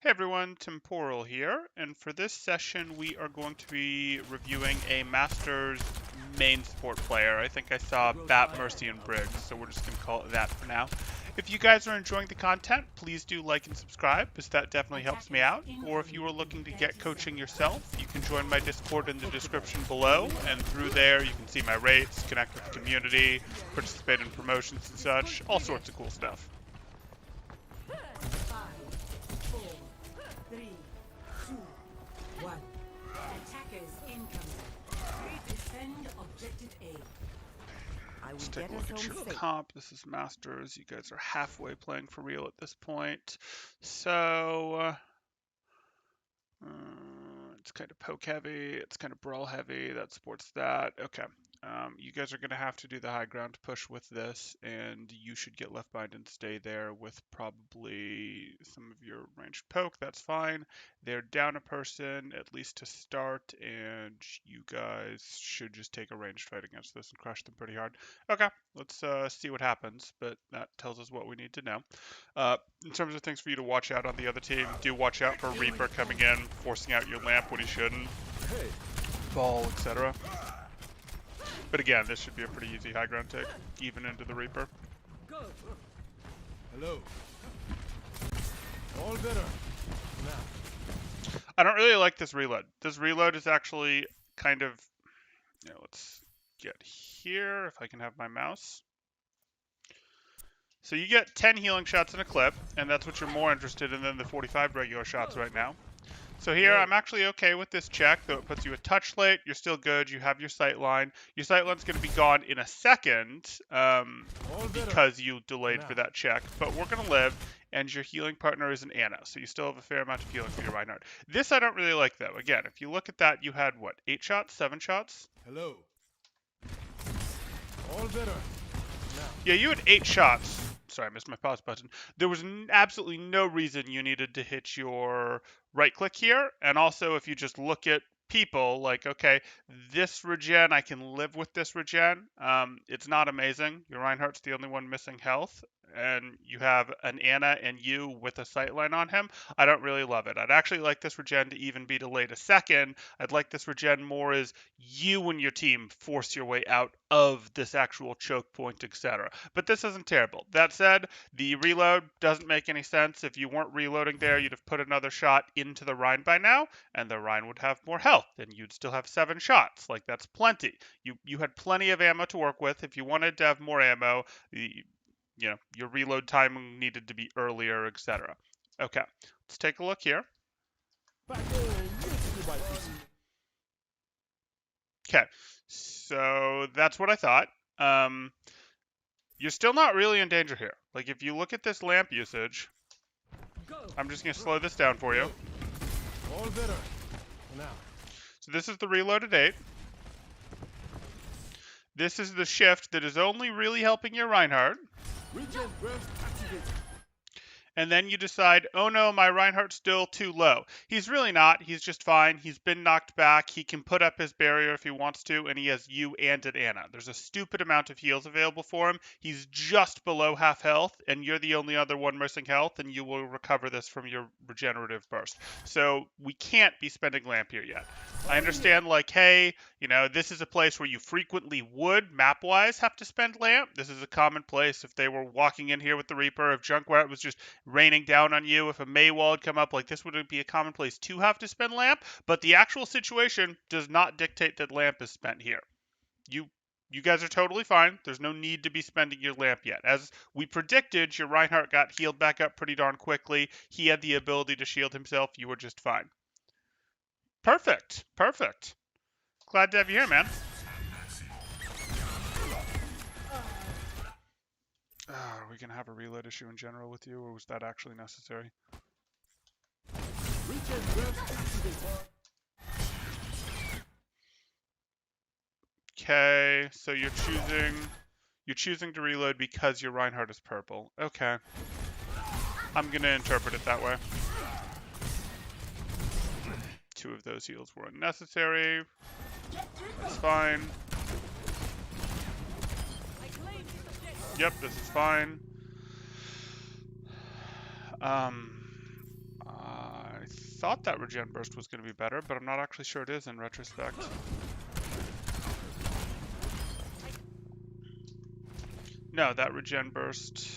Hey everyone, Temporal here, and for this session we are going to be reviewing a Masters main support player. I think I saw Bat, Mercy, and Briggs, so we're just going to call it that for now. If you guys are enjoying the content, please do like and subscribe, because that definitely helps me out. Or if you are looking to get coaching yourself, you can join my Discord in the description below, and through there you can see my rates, connect with the community, participate in promotions and such, all sorts of cool stuff. 4, 3, 2, 1. Attackers incoming. Defend objective A. I will Let's take get a us look at home your safe. comp. This is Masters. You guys are halfway playing for real at this point. So, it's kind of poke heavy. It's kind of brawl heavy. That supports that. Okay. You guys are going to have to do the high ground push with this, and you should get left behind and stay there with probably some of your ranged poke. That's fine. They're down a person, at least to start, and you guys should just take a ranged fight against this and crush them pretty hard. Okay, let's see what happens, but that tells us what we need to know. In terms of things for you to watch out on the other team, do watch out for Reaper coming in, forcing out your lamp when he shouldn't, ball, etc. But again, this should be a pretty easy high ground take, even into the Reaper. Hello. All better. Now. I don't really like this reload. This reload is actually kind of, let's get here, if I can have my mouse. So you get 10 healing shots in a clip, and that's what you're more interested in than the 45 regular shots right now. So here, I'm actually okay with this check, though it puts you a touch late. You're still good. You have your sight line. Your sight line's going to be gone in a second because you delayed for that check. But we're going to live, and your healing partner is an Ana, so you still have a fair amount of healing for your Reinhardt. This I don't really like, though. Again, if you look at that, you had, what, 8 shots? 7 shots? Hello. All better. Now. Yeah, you had 8 shots. Sorry, I missed my pause button. There was absolutely no reason you needed to hit your right click here. And also, if you just look at people, like, okay, this regen, I can live with this regen. It's not amazing. Your Reinhardt's the only one missing health. And you have an Ana and you with a sightline on him. I don't really love it. I'd actually like this regen to even be delayed a second. I'd like this regen more as you and your team force your way out of this actual choke point, etc. But this isn't terrible. That said, the reload doesn't make any sense. If you weren't reloading there, you'd have put another shot into the Rein by now, and the Rein would have more health, and you'd still have 7 shots. Like, that's plenty. You had plenty of ammo to work with. If you wanted to have more ammo, your reload time needed to be earlier, etc. Okay, let's take a look here. Okay, so that's what I thought. You're still not really in danger here. Like, if you look at this lamp usage, I'm just going to slow this down for you. All better. Now. So this is the reload at 8. This is the shift that is only really helping your Reinhardt. Regen burst activated. And then you decide, oh no, my Reinhardt's still too low. He's really not. He's just fine. He's been knocked back. He can put up his barrier if he wants to, and he has you and an Ana. There's a stupid amount of heals available for him. He's just below half health, and you're the only other one missing health, and you will recover this from your regenerative burst. So we can't be spending lamp here yet. I understand, like, hey, this is a place where you frequently would, map-wise, have to spend lamp. This is a common place. If they were walking in here with the Reaper, if Junkrat was just raining down on you, if a Maywall had come up, like, this would be a common place to have to spend lamp. But the actual situation does not dictate that lamp is spent here. You guys are totally fine. There's no need to be spending your lamp yet. As we predicted, your Reinhardt got healed back up pretty darn quickly. He had the ability to shield himself. You were just fine. Perfect. Perfect. Glad to have you here, man. Are we going to have a reload issue in general with you, or was that actually necessary? Regen burst activated. Okay, so you're choosing to reload because your Reinhardt is purple. Okay. I'm going to interpret it that way. 2 of those heals were unnecessary. That's fine. Yep, this is fine. thought that regen burst was going to be better, but I'm not actually sure it is in retrospect. No, that regen burst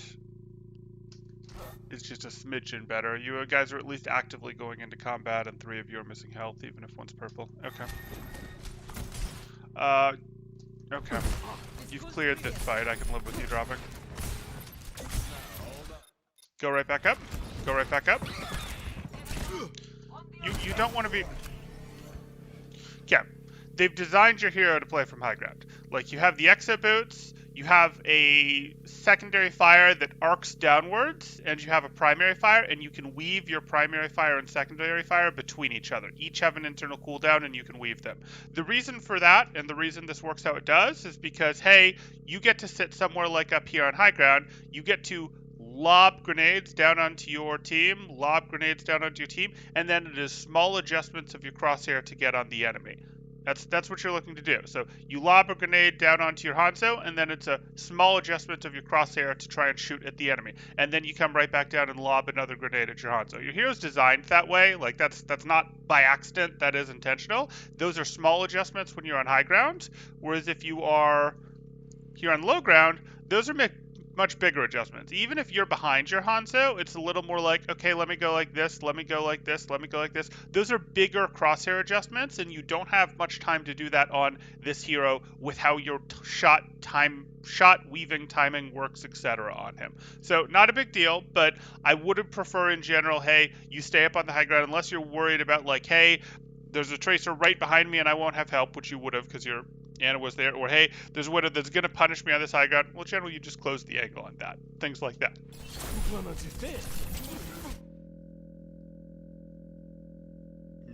is just a smidgen better. You guys are at least actively going into combat, and 3 of you are missing health, even if one's purple. Okay. Okay. You've cleared this fight. I can live with you dropping. Go right back up. Go right back up. You don't want to be... Yeah. They've designed your hero to play from high ground. Like, you have the exo boots, you have a secondary fire that arcs downwards, and you have a primary fire, and you can weave your primary fire and secondary fire between each other. Each have an internal cooldown, and you can weave them. The reason for that, and the reason this works how it does, is because, hey, you get to sit somewhere like up here on high ground, you get to lob grenades down onto your team, and then it is small adjustments of your crosshair to get on the enemy. That's what you're looking to do. So you lob a grenade down onto your Hanzo, and then it's a small adjustment of your crosshair to try and shoot at the enemy. And then you come right back down and lob another grenade at your Hanzo. Your hero's designed that way. Like, that's not by accident. That is intentional. Those are small adjustments when you're on high ground. Whereas if you are here on low ground, those are much bigger adjustments. Even if you're behind your Hanzo, it's a little more like, okay, let me go like this, let me go like this, let me go like this. Those are bigger crosshair adjustments, and you don't have much time to do that on this hero with how your shot weaving timing works, etc. on him. So not a big deal, but I would prefer in general, hey, you stay up on the high ground unless you're worried about, like, hey, there's a tracer right behind me and I won't have help, which you would have because Anna was there, or hey, there's a widow that's going to punish me on this high ground. Well, generally, you just close the angle on that. Things like that.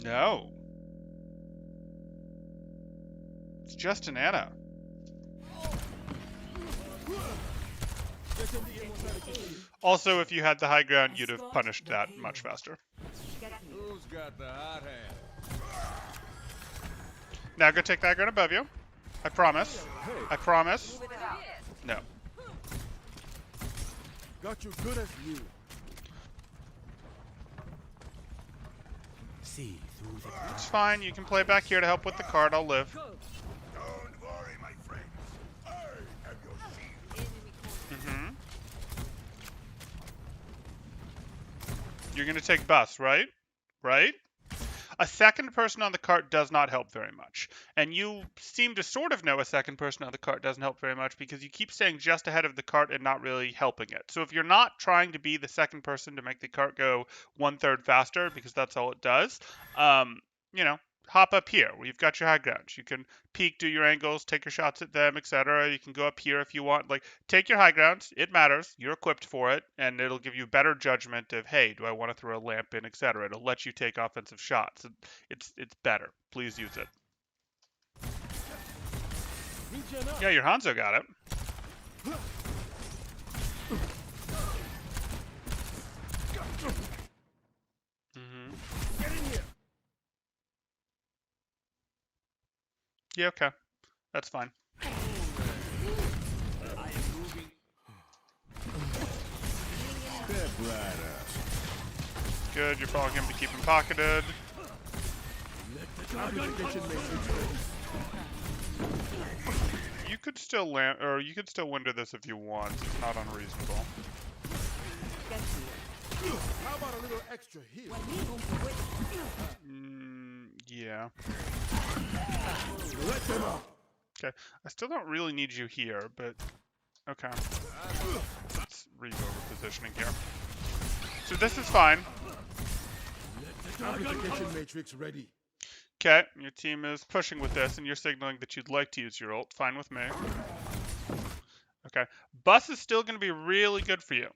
No. It's just an Anna. Also, if you had the high ground, you'd have punished that much faster. Who's got the hot hand? Now go take that gun above you. I promise. I promise. No. Got you good as new. See through the It's fine. You can play back here to help with the card. I'll live. Don't worry, my friends. I am your shield. Mm-hmm. You're going to take bus, right? Right? A second person on the cart does not help very much. And you seem to sort of know a second person on the cart doesn't help very much because you keep staying just ahead of the cart and not really helping it. So if you're not trying to be the second person to make the cart go 1/3 faster, because that's all it does, hop up here where you've got your high ground. You can peek, do your angles, take your shots at them, etc. You can go up here if you want. Like, take your high ground. It matters. You're equipped for it, and it'll give you better judgment of, hey, do I want to throw a lamp in, etc. It'll let you take offensive shots. It's better. Please use it. Yeah, your Hanzo got it. Mm-hmm. Get in here. Yeah, okay. That's fine. I am moving. Step right up. Good, you're probably going to be keeping pocketed. Let the amplification matrix ready. You could still land, or you could still window this if you want. It's not unreasonable. How about a little extra here? Yeah. Let them up. Okay. I still don't really need you here, but okay. Let's re-go over positioning here. So this is fine. Let the amplification matrix ready. Okay, your team is pushing with this, and you're signaling that you'd like to use your ult. Fine with me. Okay. Bus is still going to be really good for you.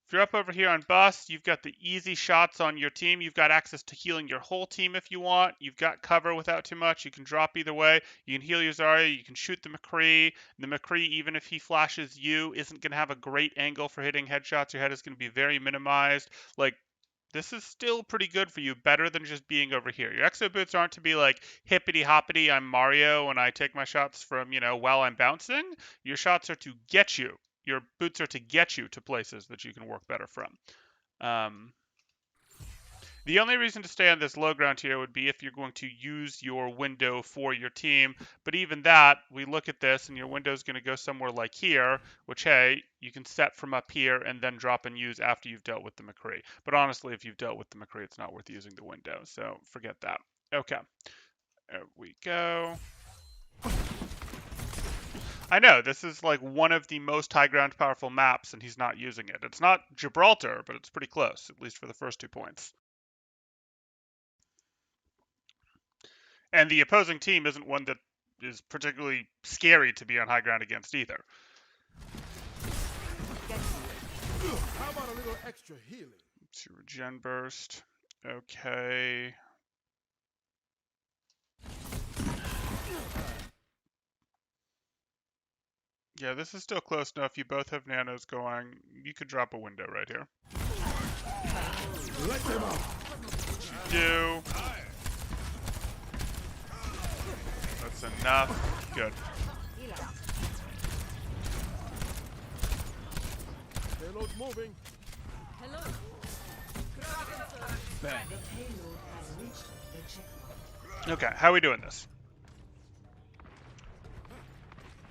If you're up over here on Bus, you've got the easy shots on your team. You've got access to healing your whole team if you want. You've got cover without too much. You can drop either way. You can heal your Zarya. You can shoot the McCree. The McCree, even if he flashes you, isn't going to have a great angle for hitting headshots. Your head is going to be very minimized. Like, this is still pretty good for you, better than just being over here. Your exo boots aren't to be like hippity hoppity, I'm Mario and I take my shots from, while I'm bouncing. Your shots are to get you. Your boots are to get you to places that you can work better from. The only reason to stay on this low ground here would be if you're going to use your window for your team. But even that, we look at this and your window is going to go somewhere like here, which, hey, you can set from up here and then drop and use after you've dealt with the McCree. But honestly, if you've dealt with the McCree, it's not worth using the window. So forget that. Okay. There we go. I know, this is like one of the most high ground powerful maps, and he's not using it. It's not Gibraltar, but it's pretty close, at least for the first 2 points. And the opposing team isn't one that is particularly scary to be on high ground against either. How about a little extra healing? Let's see, regen burst. Okay. Yeah, this is still close enough. You both have nanos going. You could drop a window right here. Let them out. Do. That's enough. Good. Payload's moving. Hello. Back. The payload has reached the checkpoint. Okay, how are we doing this?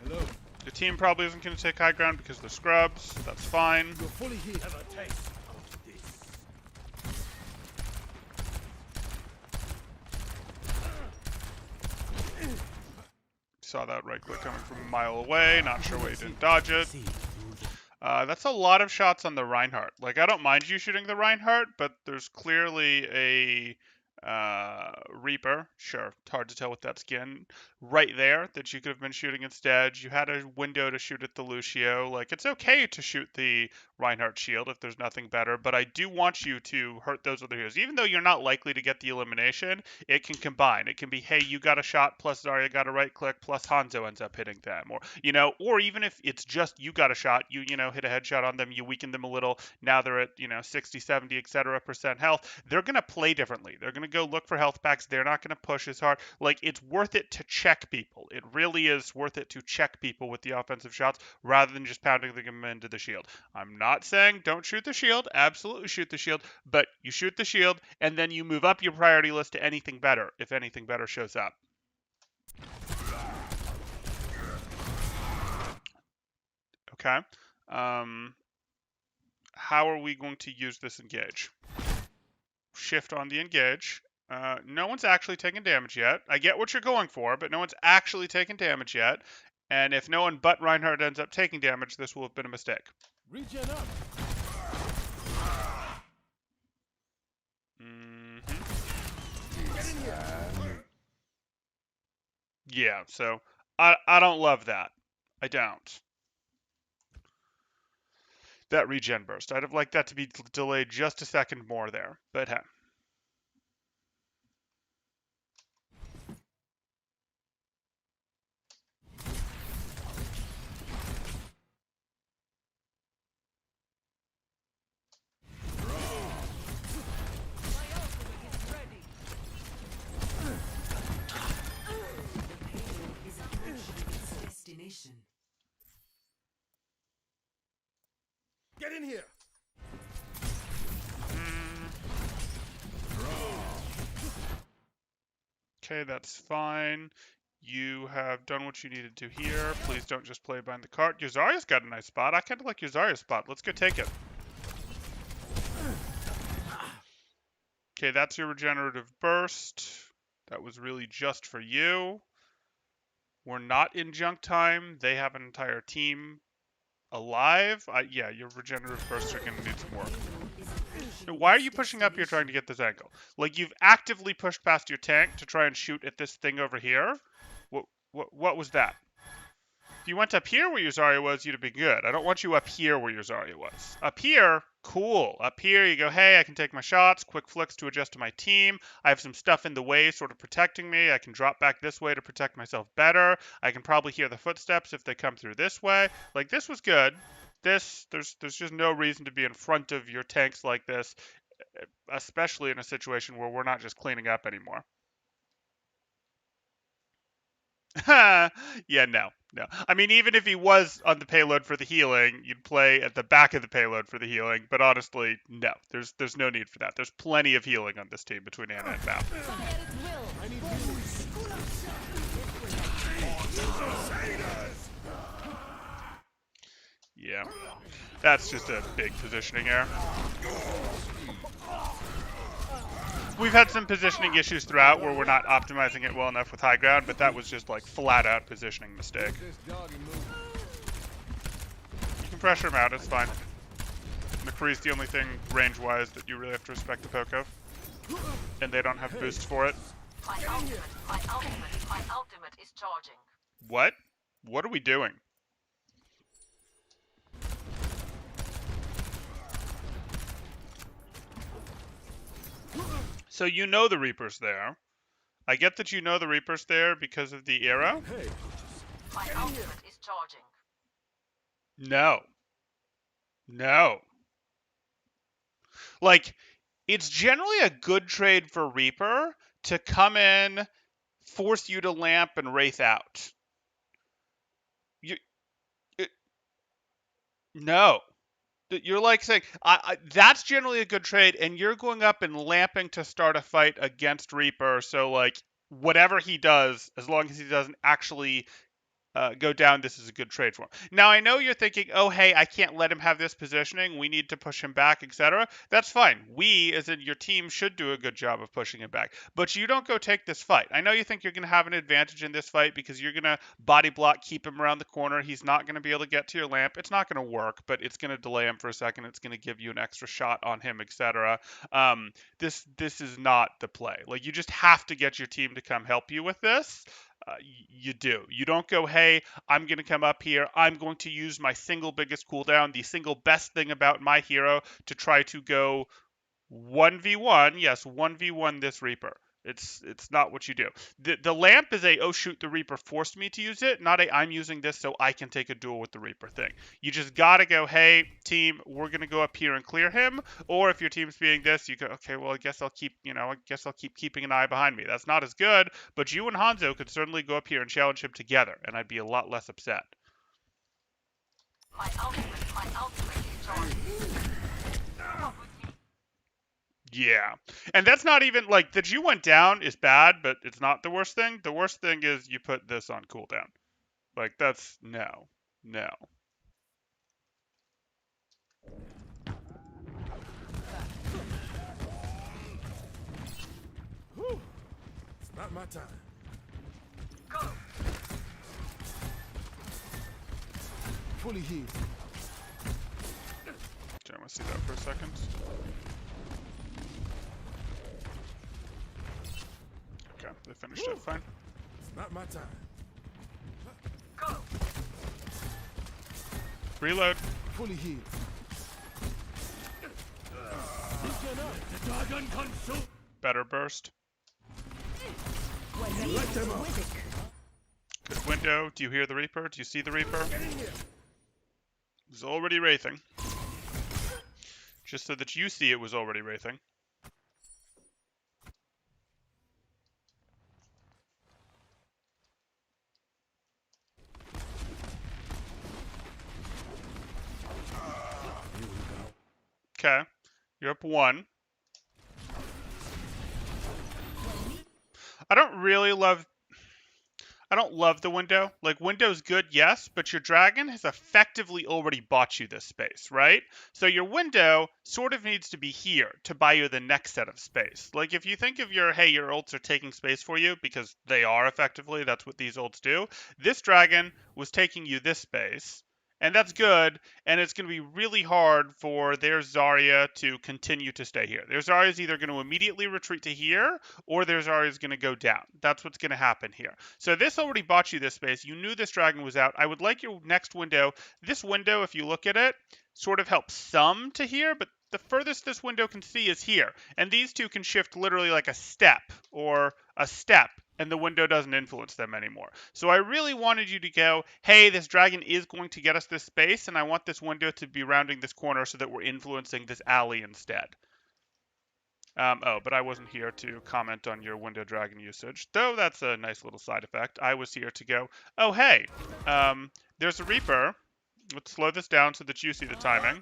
Hello. The team probably isn't going to take high ground because they're scrubs. That's fine. You're fully healed. Have a taste of this. Saw that right click coming from a mile away. Not sure why you didn't dodge it. That's a lot of shots on the Reinhardt. Like, I don't mind you shooting the Reinhardt, but there's clearly a Reaper. Sure, it's hard to tell with that skin. Right there that you could have been shooting instead. You had a window to shoot at the Lucio. Like, it's okay to shoot the Reinhardt shield if there's nothing better, but I do want you to hurt those other heroes. Even though you're not likely to get the elimination, it can combine. It can be, hey, you got a shot plus Zarya got a right click plus Hanzo ends up hitting them. Or even if it's just you got a shot, you hit a headshot on them, you weaken them a little, now they're at, 60, 70, etc. % health. They're going to play differently. They're going to go look for health packs. They're not going to push as hard. Like, it's worth it to check people. It really is worth it to check people with the offensive shots rather than just pounding them into the shield. I'm not saying don't shoot the shield. Absolutely shoot the shield. But you shoot the shield, and then you move up your priority list to anything better if anything better shows up. Okay. How are we going to use this engage? Shift on the engage. No one's actually taken damage yet. I get what you're going for, but no one's actually taken damage yet. And if no one but Reinhardt ends up taking damage, this will have been a mistake. Regen up. Yeah, so I don't love that. I don't. That regen burst. I'd have liked that to be delayed just a second more there, but hey. Get in here. Okay, that's fine. You have done what you needed to here. Please don't just play behind the cart. Your Zarya's got a nice spot. I kind of like your Zarya spot. Let's go take it. Okay, that's your regenerative burst. That was really just for you. We're not in junk time. They have an entire team alive. Yeah, your regenerative bursts are going to need some work. Why are you pushing up here trying to get this angle? Like, you've actively pushed past your tank to try and shoot at this thing over here? What was that? If you went up here where your Zarya was, you'd have been good. I don't want you up here where your Zarya was. Up here, cool. Up here, you go, hey, I can take my shots, quick flicks to adjust to my team. I have some stuff in the way sort of protecting me. I can drop back this way to protect myself better. I can probably hear the footsteps if they come through this way. Like, this was good. There's just no reason to be in front of your tanks like this, especially in a situation where we're not just cleaning up anymore. Yeah, no. I mean, even if he was on the payload for the healing, you'd play at the back of the payload for the healing. But honestly, no. There's no need for that. There's plenty of healing on this team between Ana and Val. Yeah, that's just a big positioning error. We've had some positioning issues throughout where we're not optimizing it well enough with high ground, but that was just like flat out positioning mistake. You can pressure him out, it's fine. McCree's the only thing range-wise that you really have to respect the poke of. And they don't have boosts for it. My ultimate is charging. What? What are we doing? So you know the Reaper's there. I get that you know the Reaper's there because of the arrow. Hey, My ultimate is charging. No. No. Like, it's generally a good trade for Reaper to come in, force you to lamp, and wraith out. No. You're like saying, that's generally a good trade, and you're going up and lamping to start a fight against Reaper, so, like, whatever he does, as long as he doesn't actually go down, this is a good trade for him. Now, I know you're thinking, oh, hey, I can't let him have this positioning. We need to push him back, etc. That's fine. We, as in your team, should do a good job of pushing him back. But you don't go take this fight. I know you think you're going to have an advantage in this fight because you're going to body block, keep him around the corner. He's not going to be able to get to your lamp. It's not going to work, but it's going to delay him for a second. It's going to give you an extra shot on him, etc. This is not the play. Like, you just have to get your team to come help you with this. You do. You don't go, hey, I'm going to come up here. I'm going to use my single biggest cooldown, the single best thing about my hero, to try to go 1v1. Yes, 1v1 this Reaper. It's not what you do. The lamp is a, oh shoot, the Reaper forced me to use it, not a, I'm using this so I can take a duel with the Reaper thing. You just gotta go, hey, team, we're gonna go up here and clear him. Or if your team's being this, you go, okay, well, I guess I'll keep keeping an eye behind me. That's not as good, but you and Hanzo could certainly go up here and challenge him together, and I'd be a lot less upset. My ultimate is charging. Yeah. And that's not even, like, that you went down is bad, but it's not the worst thing. The worst thing is you put this on cooldown. Like, that's, no. it's not my time. Go. Fully healed. Okay, I want to see that for a second. Okay, they finished it, fine. It's not my time. Go. Reload. Fully healed. Better burst. Let them out. Good window. Do you hear the Reaper? Do you see the Reaper? He's already wraithing. Just so that you see it was already wraithing. Okay. You're up 1. I don't love the window. Like, window's good, yes, but your dragon has effectively already bought you this space, right? So your window sort of needs to be here to buy you the next set of space. Like, if you think of your ults are taking space for you, because they are effectively, that's what these ults do. This dragon was taking you this space, and that's good, and it's going to be really hard for their Zarya to continue to stay here. Their Zarya is either going to immediately retreat to here, or their Zarya is going to go down. That's what's going to happen here. So this already bought you this space. You knew this dragon was out. I would like your next window. This window, if you look at it, sort of helps some to here, but the furthest this window can see is here. And these two can shift literally like a step, and the window doesn't influence them anymore. So I really wanted you to go, hey, this dragon is going to get us this space, and I want this window to be rounding this corner so that we're influencing this alley instead. Oh, but I wasn't here to comment on your Window Dragon usage, though that's a nice little side effect. I was here to go, oh, hey, there's a Reaper. Let's slow this down so that you see the timing.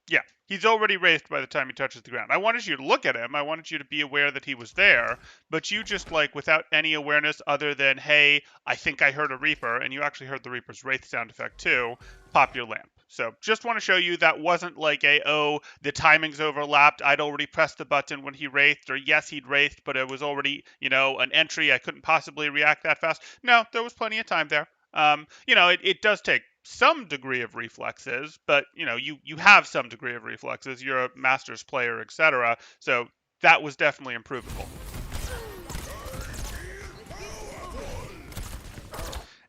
Yeah, he's already wraithed by the time he touches the ground. I wanted you to look at him. I wanted you to be aware that he was there, but you just, like, without any awareness other than, hey, I think I heard a Reaper, and you actually heard the Reaper's wraith sound effect too, pop your lamp. So just want to show you that wasn't like a, oh, the timings overlapped. I'd already pressed the button when he wraithed, or yes, he'd wraithed, but it was already, an entry. I couldn't possibly react that fast. No, there was plenty of time there. It does take some degree of reflexes, but you have some degree of reflexes. You're a Masters player, etc. So that was definitely improvable.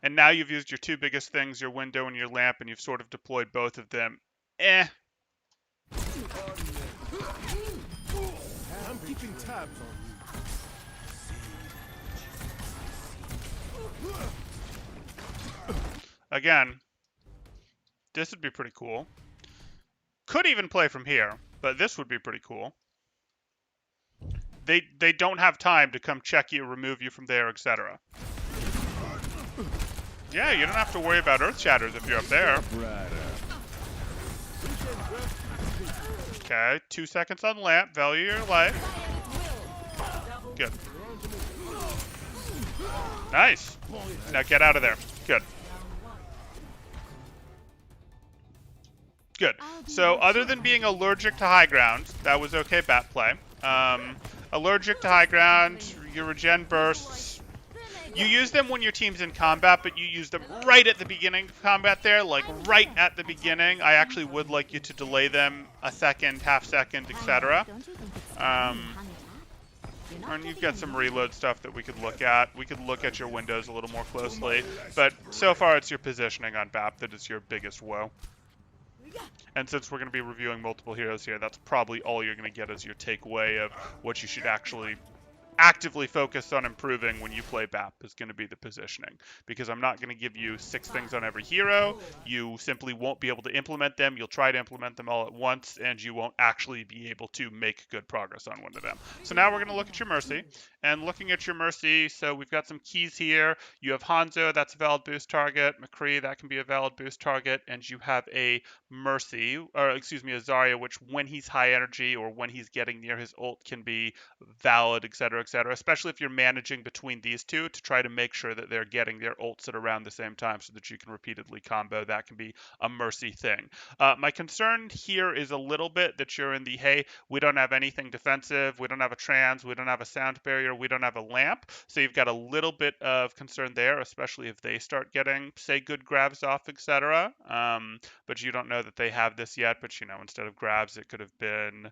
And now you've used your two biggest things, your window and your lamp, and you've sort of deployed both of them. I'm keeping tabs on you. Again, this would be pretty cool. Could even play from here, but this would be pretty cool. They don't have time to come check you, remove you from there, etc. Yeah, you don't have to worry about earth shatters if you're up there. Okay, 2 seconds on lamp. Value your life. Good. Nice. Now get out of there. Good. Good. So other than being allergic to high ground, that was okay bat play. Allergic to high ground, your regen bursts. You use them when your team's in combat, but you use them right at the beginning of combat there, like right at the beginning. I actually would like you to delay them a second, half second, etc. And you've got some reload stuff that we could look at. We could look at your windows a little more closely. But so far it's your positioning on BAP that is your biggest woe. And since we're going to be reviewing multiple heroes here, that's probably all you're going to get as your takeaway of what you should actually actively focus on improving when you play BAP is going to be the positioning, because I'm not going to give you 6 things on every hero. You simply won't be able to implement them. You'll try to implement them all at once, and you won't actually be able to make good progress on one of them. So now we're going to look at your Mercy, and looking at your Mercy, so we've got some keys here. You have Hanzo, that's a valid boost target. McCree, that can be a valid boost target, and you have a Mercy, or excuse me, a Zarya, which when he's high energy or when he's getting near his ult can be valid, etc., especially if you're managing between these two to try to make sure that they're getting their ults at around the same time so that you can repeatedly combo. That can be a Mercy thing. My concern here is a little bit that you're in the, hey, we don't have anything defensive, we don't have a trans, we don't have a sound barrier, we don't have a lamp, so you've got a little bit of concern there, especially if they start getting, say, good grabs off, etc. But you don't know that they have this yet, but instead of grabs, it could have been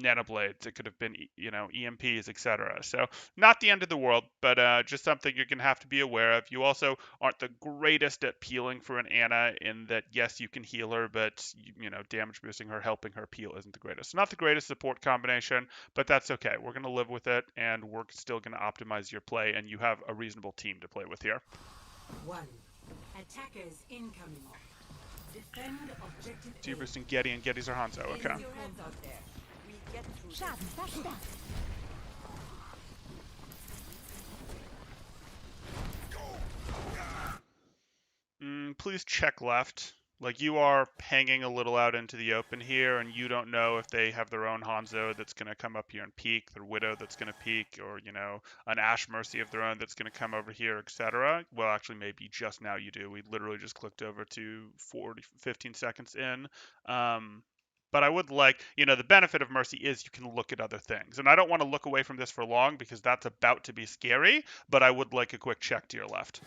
nanoblades, it could have been EMPs, etc. So not the end of the world, but just something you're gonna have to be aware of. You also aren't the greatest at peeling for an Ana, in that yes, you can heal her, but damage boosting her, helping her peel isn't the greatest. Not the greatest support combination, but that's okay. We're gonna live with it, and we're still gonna optimize your play, and you have a reasonable team to play with here. 1. Attackers incoming. Defend objective So you're boosting Getty, and Getty's are Hanzo. Okay. Your hands out there. We get through this. Please check left. Like, you are hanging a little out into the open here, and you don't know if they have their own Hanzo that's going to come up here and peek, their Widow that's going to peek, or, an Ashe Mercy of their own that's going to come over here, etc. Well, actually, maybe just now you do. We literally just clicked over to 15 seconds in. But I would like, the benefit of Mercy is you can look at other things. And I don't want to look away from this for long because that's about to be scary, but I would like a quick check to your left.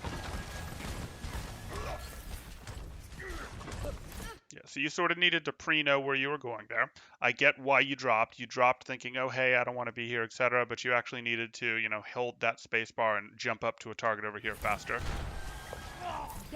Yeah, so you sort of needed to pre-know where you were going there. I get why you dropped. You dropped thinking, oh, hey, I don't want to be here, etc. But you actually needed to, hold that space bar and jump up to a target over here faster.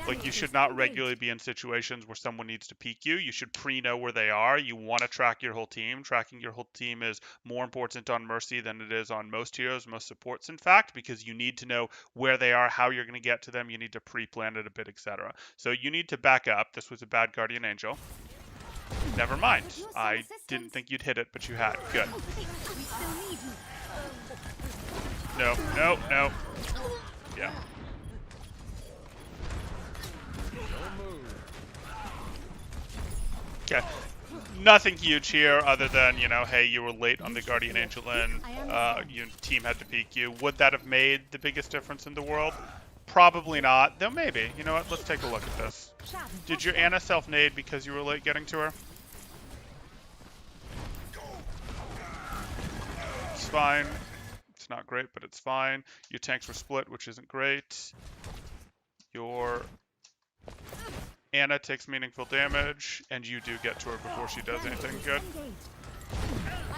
Like, you should not regularly be in situations where someone needs to peek you. You should pre-know where they are. You want to track your whole team. Tracking your whole team is more important on Mercy than it is on most heroes, most supports, in fact, because you need to know where they are, how you're going to get to them. You need to pre-plan it a bit, etc. So you need to back up. This was a bad Guardian Angel. Never mind. Could use some I assistance. didn't think you'd hit it, but you had. Good. We still need you. No, no, no. Yeah. Okay. Nothing huge here other than, you know, hey, you were late on the Guardian Angel in. Your team had to peek you. Would that have made the biggest difference in the world? Probably not. Though maybe. You know what? Let's take a look at this. Schaden, Did your Anna self-nade because you were late getting to her? It's fine. It's not great, but it's fine. Your tanks were split, which isn't great. Your Anna takes meaningful damage, and you do get to her before she does anything good.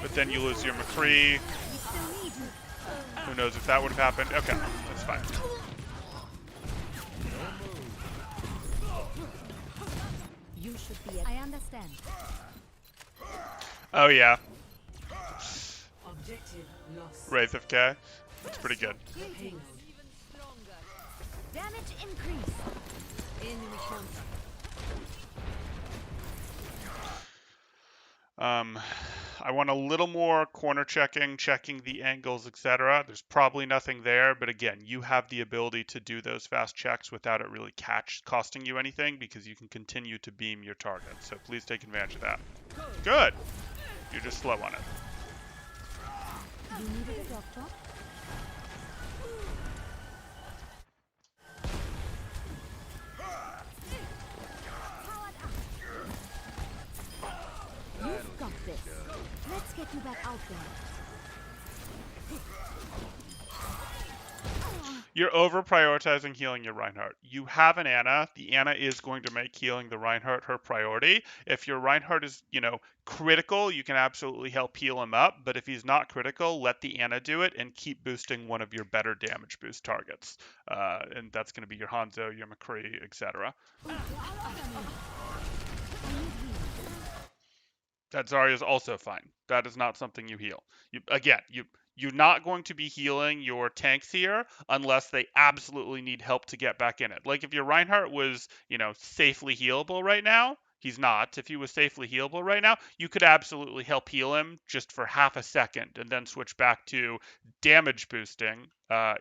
But then you lose your McCree. We still need you. Who knows if that would have happened? Okay, that's fine. You should be. I understand. Oh yeah, Objective lost. Wraith of K. That's pretty good. Greetings. Damage increase. Enemy contact. I want a little more corner checking the angles, etc. There's probably nothing there, but again, you have the ability to do those fast checks without it really costing you anything because you can continue to beam your target. So please take advantage of that. Good. You're just slow on it. You needed a doctor? Powered up. You've got this. Let's get you back out there. You're over prioritizing healing your Reinhardt. You have an Anna. The Anna is going to make healing the Reinhardt her priority. If your Reinhardt is, you know, critical, you can absolutely help heal him up. But if he's not critical, let the Anna do it and keep boosting one of your better damage boost targets. And that's going to be your Hanzo, your McCree, etc. That Zarya is also fine. That is not something you heal. You're not going to be healing your tanks here unless they absolutely need help to get back in it. Like if your Reinhardt was, you know, safely healable right now, he's not. If he was safely healable right now, you could absolutely help heal him just for half a second and then switch back to damage boosting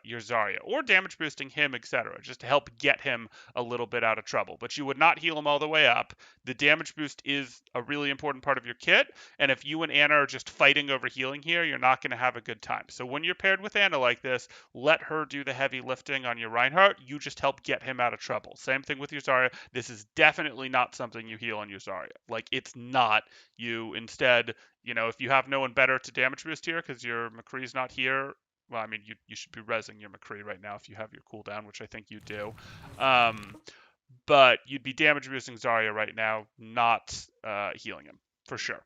your Zarya or damage boosting him, etc., just to help get him a little bit out of trouble. But you would not heal him all the way up. The damage boost is a really important part of your kit, and if you and Anna are just fighting over healing here, you're not going to have a good time. So when you're paired with Anna like this, let her do the heavy lifting on your Reinhardt. You just help get him out of trouble. Same thing with your Zarya. This is definitely not something you heal on your Zarya. Like, it's not. You instead, you know, if you have no one better to damage boost here because your McCree's not here, well, I mean, you should be rezzing your McCree right now if you have your cooldown, which I think you do. But you'd be damage boosting Zarya right now, not healing him, for sure.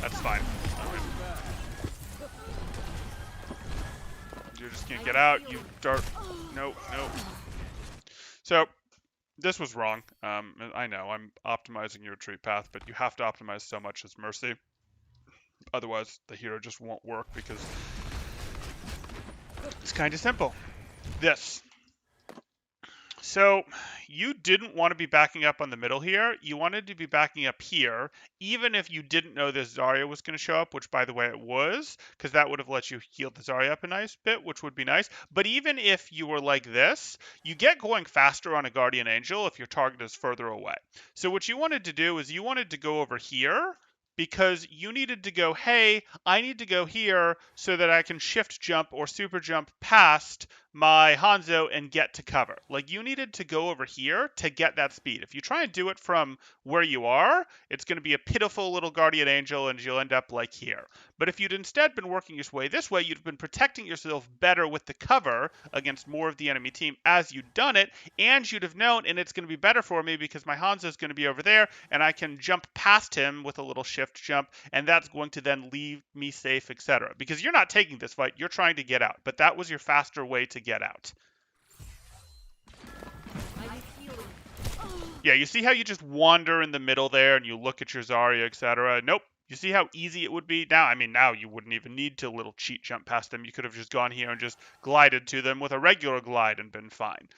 That's fine. You're just gonna get out. You dart. Nope, nope. So this was wrong. I know I'm optimizing your retreat path, but you have to optimize so much as Mercy. Otherwise, the hero just won't work because it's kind of simple. This. So you didn't want to be backing up on the middle here. You wanted to be backing up here, even if you didn't know this Zarya was going to show up, which, by the way, it was, because that would have let you heal the Zarya up a nice bit, which would be nice. But even if you were like this, you get going faster on a Guardian Angel if your target is further away. So what you wanted to do is you wanted to go over here, because you needed to go, hey, I need to go here so that I can shift jump or super jump past my Hanzo and get to cover. Like, you needed to go over here to get that speed. If you try and do it from where you are, it's going to be a pitiful little Guardian Angel and you'll end up like here. But if you'd instead been working your way this way, you'd have been protecting yourself better with the cover against more of the enemy team as you'd done it, and you'd have known, and it's going to be better for me because my Hanzo is going to be over there, and I can jump past him with a little shift jump, and that's going to then leave me safe, etc. Because you're not taking this fight, you're trying to get out, but that was your faster way to get out. Yeah, you see how you just wander in the middle there and you look at your Zarya, etc. Nope, You see how easy it would be? Now, I mean, now you wouldn't even need to little cheat jump past them. You could have just gone here and just glided to them with a regular glide and been fine.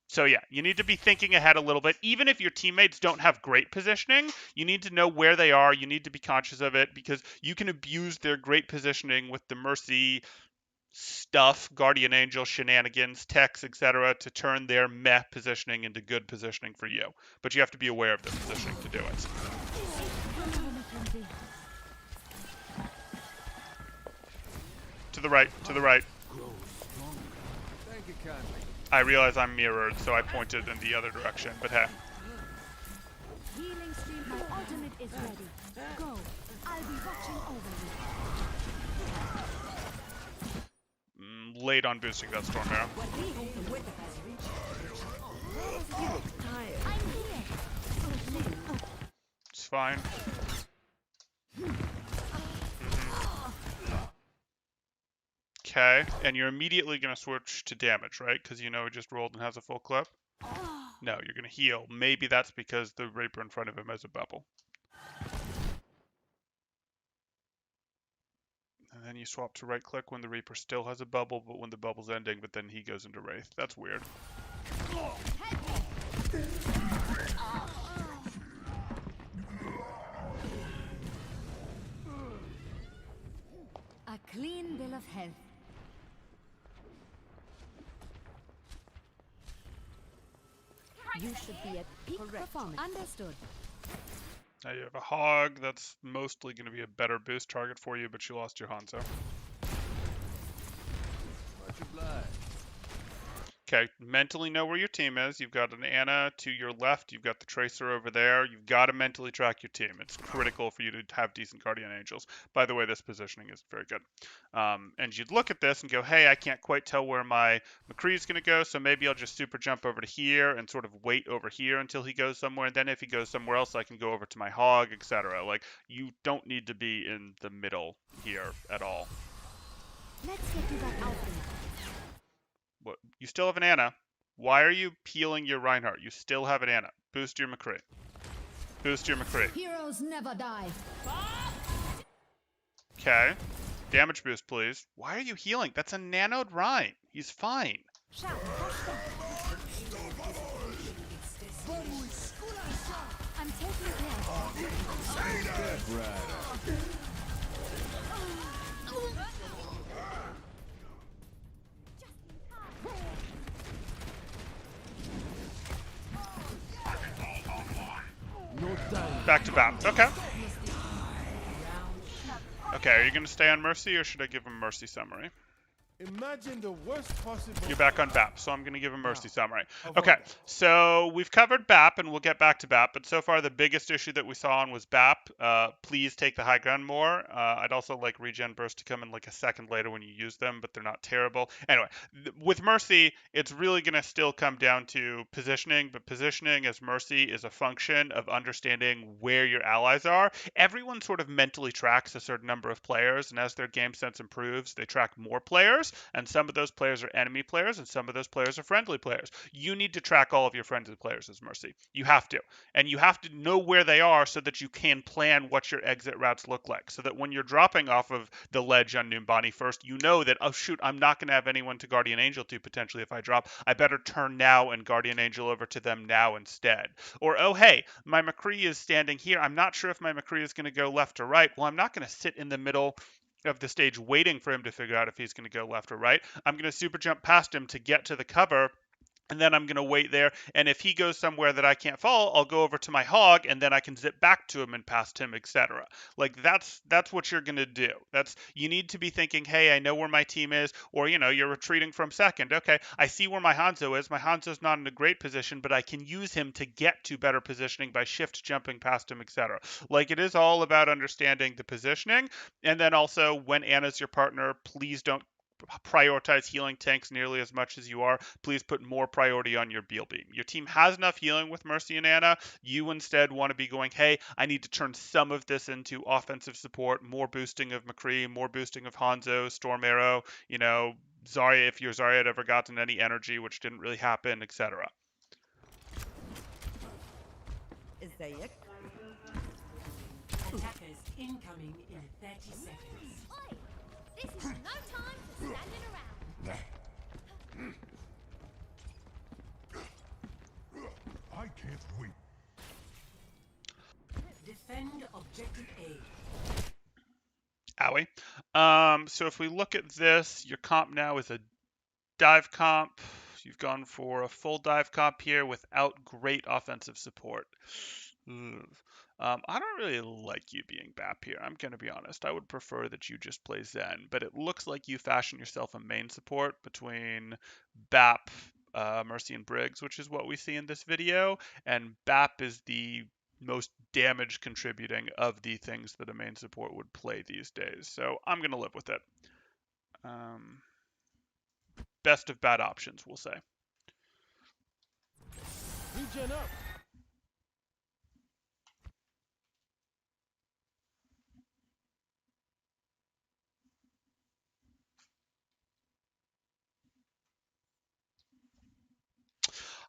So yeah, you need to be thinking ahead a little bit. Even if your teammates don't have great positioning, you need to know where they are. You need to be conscious of it because you can abuse their great positioning with the Mercy stuff, Guardian Angel shenanigans, techs, etc., to turn their meh positioning into good positioning for you. But you have to be aware of their positioning to do it. To the right, to the right. Thank you kindly. I realize I'm mirrored, so I pointed in the other direction, but hey. Healing stream. My ultimate is ready. Go. I'll be watching over you. Late on boosting that Storm Arrow. I'm here. It's fine. Okay, and you're immediately going to switch to damage, right? Because you know he just rolled and has a full clip. No, you're going to heal. Maybe that's because the Reaper in front of him has a bubble. And then you swap to right click when the Reaper still has a bubble, but when the bubble's ending, but then he goes into Wraith. That's weird. A clean bill of health. You should be at peak performance. Understood. Now you have a Hog that's mostly going to be a better boost target for you, but you lost your Hanzo. Much obliged. Okay, mentally know where your team is. You've got an Ana to your left. You've got the Tracer over there. You've got to mentally track your team. It's critical for you to have decent Guardian Angels. By the way, this positioning is very good. And you'd look at this and go, hey, I can't quite tell where my McCree is going to go, so maybe I'll just super jump over to here and sort of wait over here until he goes somewhere. And then if he goes somewhere else, I can go over to my Hog, etc. Like, you don't need to be in the middle here at all. Let's get you back out there. What, you still have an Ana. Why are you peeling your Reinhardt? You still have an Ana. Boost your McCree. Boost your McCree. Heroes never die. Okay. Damage boost, please. Why are you healing? That's a nanoed Rein. He's fine. I'm taking care. No time. Back to bat. Okay. Okay, are you going to stay on Mercy, or should I give him Mercy Summary? Imagine the worst possible. You're back on BAP, so I'm going to give him Mercy Summary. Okay, so we've covered BAP, and we'll get back to BAP, but so far the biggest issue that we saw on was BAP. Please take the high ground more. I'd also like Regen Burst to come in like a second later when you use them, but they're not terrible. Anyway, with Mercy, it's really going to still come down to positioning, but positioning as Mercy is a function of understanding where your allies are. Everyone sort of mentally tracks a certain number of players, and as their game sense improves, they track more players. And some of those players are enemy players, and some of those players are friendly players. You need to track all of your friendly players as Mercy. You have to. And you have to know where they are so that you can plan what your exit routes look like. So that when you're dropping off of the ledge on Numbani first, you know that, oh shoot, I'm not going to have anyone to Guardian Angel to potentially if I drop. I better turn now and Guardian Angel over to them now instead. Or, oh hey, my McCree is standing here. I'm not sure if my McCree is going to go left or right. Well, I'm not going to sit in the middle of the stage waiting for him to figure out if he's going to go left or right. I'm going to super jump past him to get to the cover, and then I'm going to wait there. And if he goes somewhere that I can't follow, I'll go over to my Hog, and then I can zip back to him and past him, etc. Like that's what you're going to do. You need to be thinking, hey, I know where my team is, or you're retreating from second. Okay, I see where my Hanzo is. My Hanzo's not in a great position, but I can use him to get to better positioning by shift jumping past him, etc. Like it is all about understanding the positioning, and then also when Ana's your partner, please don't prioritize healing tanks nearly as much as you are. Please put more priority on your Beal Beam. Your team has enough healing with Mercy and Ana. You instead want to be going, hey, I need to turn some of this into offensive support, more boosting of McCree, more boosting of Hanzo, Storm Arrow, Zarya, if your Zarya had ever gotten any energy, which didn't really happen, etc. Attackers incoming in 30 seconds. Oi! This is no time for standing around. I can't wait. Defend objective A. Owie. So if we look at this, your comp now is a dive comp. You've gone for a full dive comp here without great offensive support. Ugh. I don't really like you being BAP here. I'm going to be honest. I would prefer that you just play Zen, but it looks like you fashion yourself a main support between BAP, Mercy, and Briggs, which is what we see in this video, and BAP is the most damage contributing of the things that a main support would play these days. So I'm going to live with it. Best of bad options, we'll say. Regen up.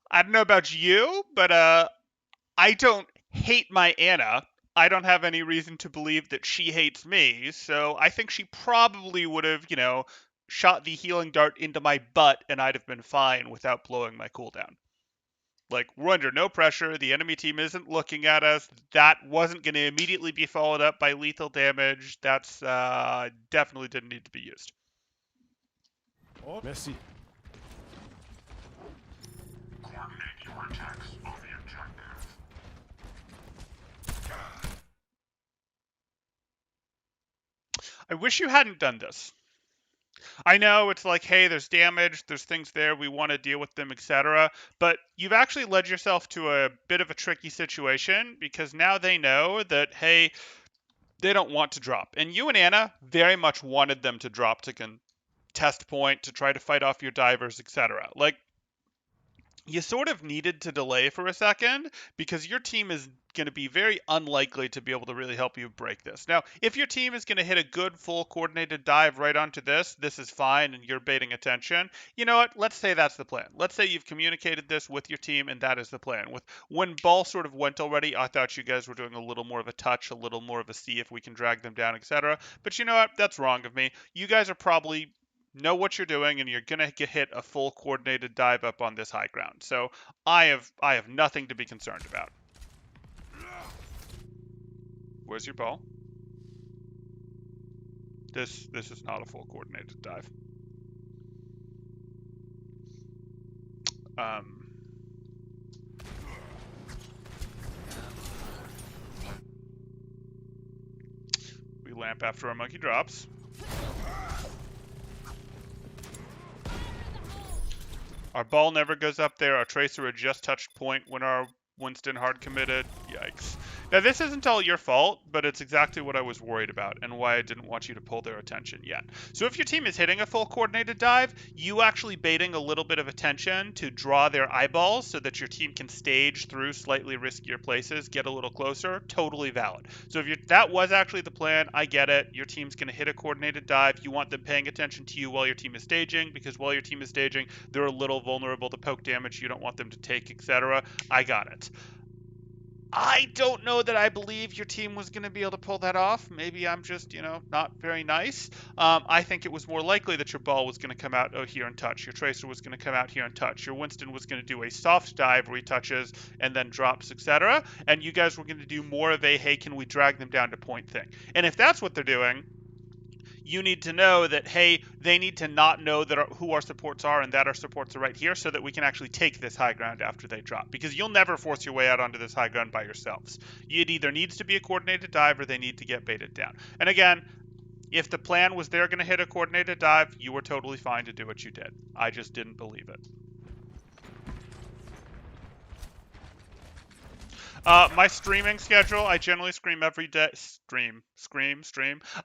I don't know about you, but I don't hate my Anna. I don't have any reason to believe that she hates me, so I think she probably would have, shot the healing dart into my butt and I'd have been fine without blowing my cooldown. Like, we're under no pressure. The enemy team isn't looking at us. That wasn't going to immediately be followed up by lethal damage. That's definitely didn't need to be used. Oh, Messi. Coordinate your attacks on the objective. I wish you hadn't done this. I know it's like, hey, there's damage, there's things there, we want to deal with them, etc. But you've actually led yourself to a bit of a tricky situation because now they know that, hey, they don't want to drop. And you and Anna very much wanted them to drop to contest point, to try to fight off your divers, etc. Like, you sort of needed to delay for a second because your team is going to be very unlikely to be able to really help you break this. Now, if your team is going to hit a good full coordinated dive right onto this is fine and you're baiting attention. You know what? Let's say that's the plan. Let's say you've communicated this with your team and that is the plan. With when ball sort of went already, I thought you guys were doing a little more of a touch, a little more of a see if we can drag them down, etc. But you know what? That's wrong of me. You guys are probably know what you're doing and you're going to get hit a full coordinated dive up on this high ground. So I have nothing to be concerned about. Where's your ball? This is not a full coordinated dive. We lamp after our monkey drops. Our ball never goes up there. Our tracer had just touched point when our Winston hard committed. Yikes. Now, this isn't all your fault, but it's exactly what I was worried about and why I didn't want you to pull their attention yet. So if your team is hitting a full coordinated dive, you actually baiting a little bit of attention to draw their eyeballs so that your team can stage through slightly riskier places, get a little closer, totally valid. So if that was actually the plan, I get it. Your team's going to hit a coordinated dive. You want them paying attention to you while your team is staging, because while your team is staging, they're a little vulnerable to poke damage you don't want them to take, etc. I got it. I don't know that I believe your team was going to be able to pull that off. Maybe I'm just, not very nice. I think it was more likely that your ball was going to come out here and touch. Your tracer was going to come out here and touch. Your Winston was going to do a soft dive where he touches and then drops, etc. And you guys were going to do more of a, hey, can we drag them down to point thing? And if that's what they're doing, you need to know that, hey, they need to not know that who our supports are and that our supports are right here so that we can actually take this high ground after they drop. Because you'll never force your way out onto this high ground by yourselves. It either needs to be a coordinated dive or they need to get baited down. And again, if the plan was they're going to hit a coordinated dive, you were totally fine to do what you did. I just didn't believe it. My streaming schedule, I generally stream every day. Stream.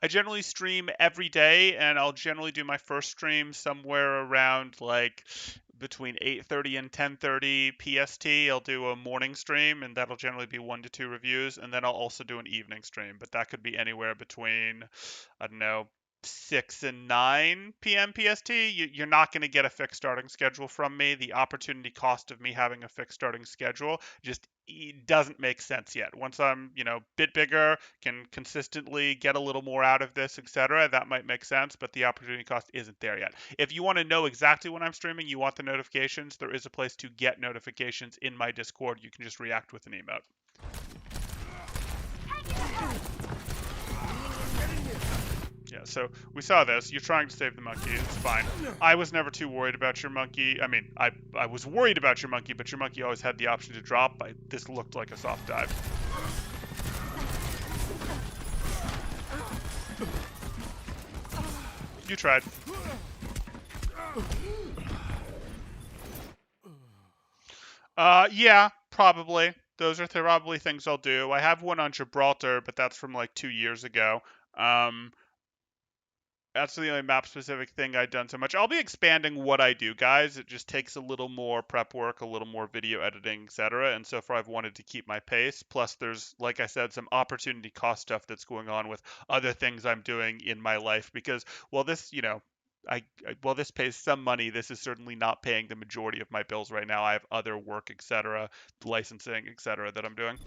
I generally stream every day, and I'll generally do my first stream somewhere around like between 8:30 and 10:30 PST. I'll do a morning stream, and that'll generally be 1 to 2 reviews, and then I'll also do an evening stream, but that could be anywhere between, I don't know, 6 and 9 p.m. PST, you're not going to get a fixed starting schedule from me. The opportunity cost of me having a fixed starting schedule just doesn't make sense yet. Once I'm, bit bigger, can consistently get a little more out of this, etc., that might make sense, but the opportunity cost isn't there yet. If you want to know exactly when I'm streaming, you want the notifications, there is a place to get notifications in my Discord. You can just react with an emote. Yeah, so we saw this. You're trying to save the monkey. It's fine. I was never too worried about your monkey. I mean, I was worried about your monkey, but your monkey always had the option to drop. This looked like a soft dive. You tried. Yeah, probably. Those are probably things I'll do. I have one on Gibraltar, but that's from like 2 years ago. That's the only map-specific thing I've done so much. I'll be expanding what I do, guys. It just takes a little more prep work, a little more video editing, etc. And so far, I've wanted to keep my pace. Plus, there's, like I said, some opportunity cost stuff that's going on with other things I'm doing in my life. Because, while this, while this pays some money, this is certainly not paying the majority of my bills right now. I have other work, etc., licensing, etc., that I'm doing.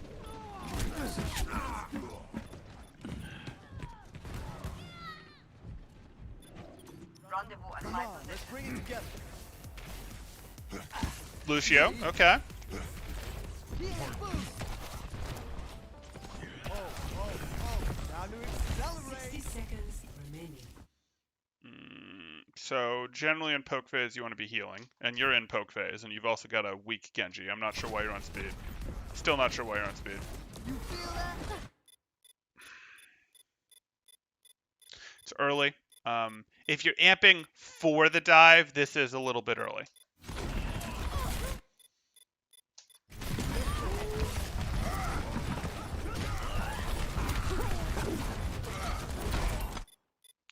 Rendezvous at my position. Let's bring it together. Lucio, okay. Time to accelerate. 60 seconds remaining. So generally in poke phase you want to be healing, and you're in poke phase, and you've also got a weak Genji. I'm not sure why you're on speed. Still not sure why you're on speed. You feel that? It's early. If you're amping for the dive, this is a little bit early.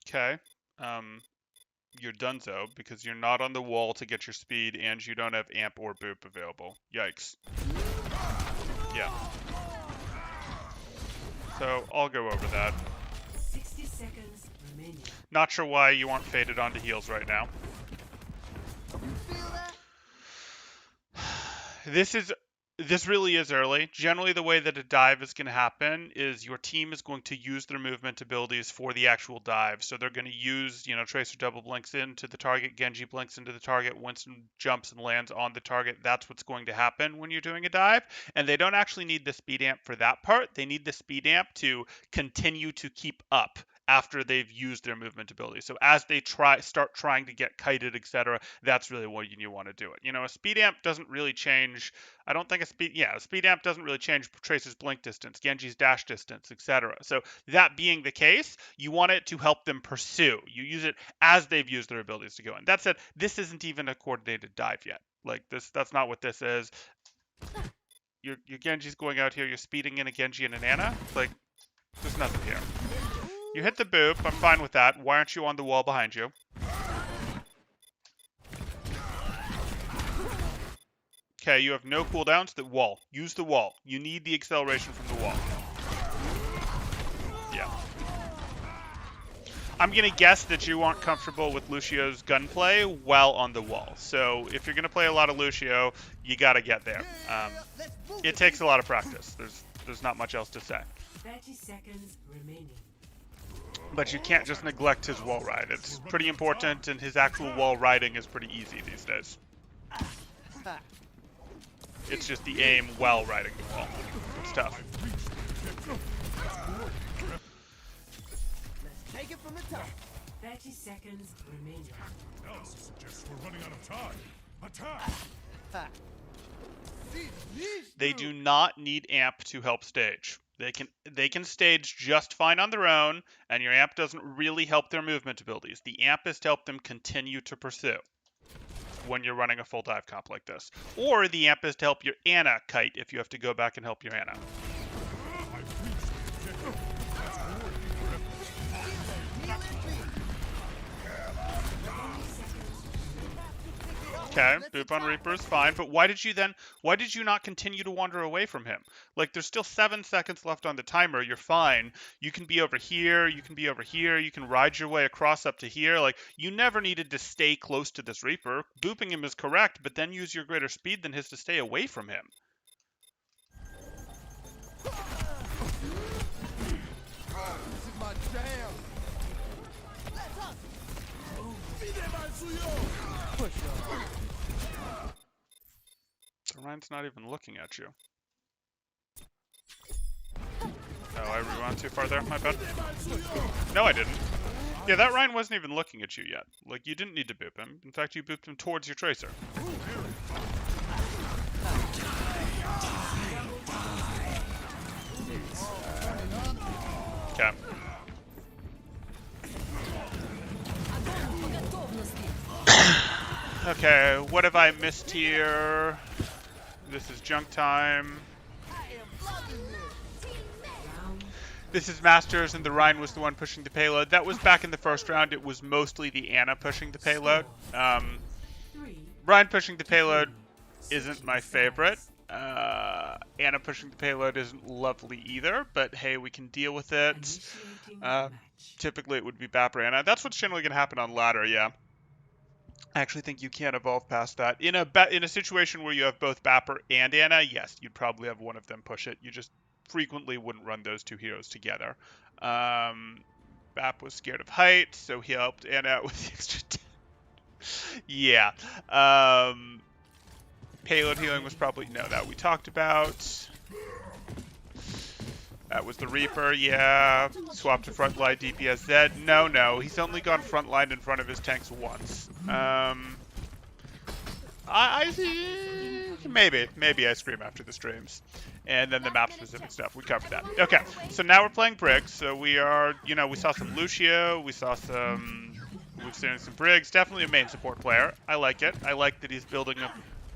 Okay. You're donezo because you're not on the wall to get your speed and you don't have amp or boop available. Yikes. Yeah. So I'll go over that. 60 seconds remaining. Not sure why you aren't faded onto heals right now. You feel that? This really is early. Generally, the way that a dive is going to happen is your team is going to use their movement abilities for the actual dive. So they're going to use, Tracer double blinks into the target, Genji blinks into the target, Winston jumps and lands on the target. That's what's going to happen when you're doing a dive. And they don't actually need the speed amp for that part. They need the speed amp to continue to keep up after they've used their movement ability. So as they start trying to get kited, etc., that's really what you want to do it. A speed amp doesn't really change. I don't think a speed amp doesn't really change Tracer's blink distance, Genji's dash distance, etc. So that being the case, you want it to help them pursue. You use it as they've used their abilities to go in. That said, this isn't even a coordinated dive yet. Like that's not what this is. Your Genji's going out here, you're speeding in a Genji and an Ana. Like, there's nothing here. You hit the boop, I'm fine with that. Why aren't you on the wall behind you? Okay, you have no cooldowns. The wall. Use the wall. You need the acceleration from the wall. Yeah. I'm going to guess that you aren't comfortable with Lucio's gunplay while on the wall. So if you're going to play a lot of Lucio, you got to get there. It takes a lot of practice. There's not much else to say. 30 seconds remaining. But you can't just neglect his wall ride. It's pretty important, and his actual wall riding is pretty easy these days. It's just the aim while riding the wall. It's tough. Let's take it from the top. 30 seconds remaining. Analysis suggests we're running out of time. Attack! Ha. They do not need amp to help stage. They can stage just fine on their own, and your amp doesn't really help their movement abilities. The amp is to help them continue to pursue when you're running a full dive comp like this. Or the amp is to help your Ana kite if you have to go back and help your Ana. Okay, boop on Reaper is fine, but why did you not continue to wander away from him? Like, there's still 7 seconds left on the timer, you're fine. You can be over here, you can be over here, you can ride your way across up to here. Like, you never needed to stay close to this Reaper. Booping him is correct, but then use your greater speed than his to stay away from him. This is my jam. Push up. Ryan's not even looking at you. Oh, I rewound too far there, my bad. No, I didn't. Yeah, that Ryan wasn't even looking at you yet. Like, you didn't need to boop him. In fact, you booped him towards your Tracer. Okay. Okay, what have I missed here? This is junk time. This is Masters, and the Rhine was the one pushing the payload. That was back in the first round. It was mostly the Ana pushing the payload. Rhine pushing the payload isn't my favorite. Ana pushing the payload isn't lovely either, but hey, we can deal with it. Initiating match. Typically, it would be Bap or Ana. That's what's generally going to happen on ladder, yeah. I actually think you can't evolve past that. In a situation where you have both Bapper and Ana, yes, you'd probably have one of them push it. You just frequently wouldn't run those two heroes together. Bap was scared of height, so he helped Ana out with the extra 10. Yeah. Payload healing was probably... No, that we talked about. That was the Reaper, yeah. Swap to frontline DPS Zed. No. He's only gone frontline in front of his tanks once. I see. Maybe I scream after the streams. And then the map-specific stuff. We covered that. Okay, so now we're playing Briggs. So we are, we saw some Lucio. We've seen some Briggs. Definitely a main support player. I like it. I like that he's building a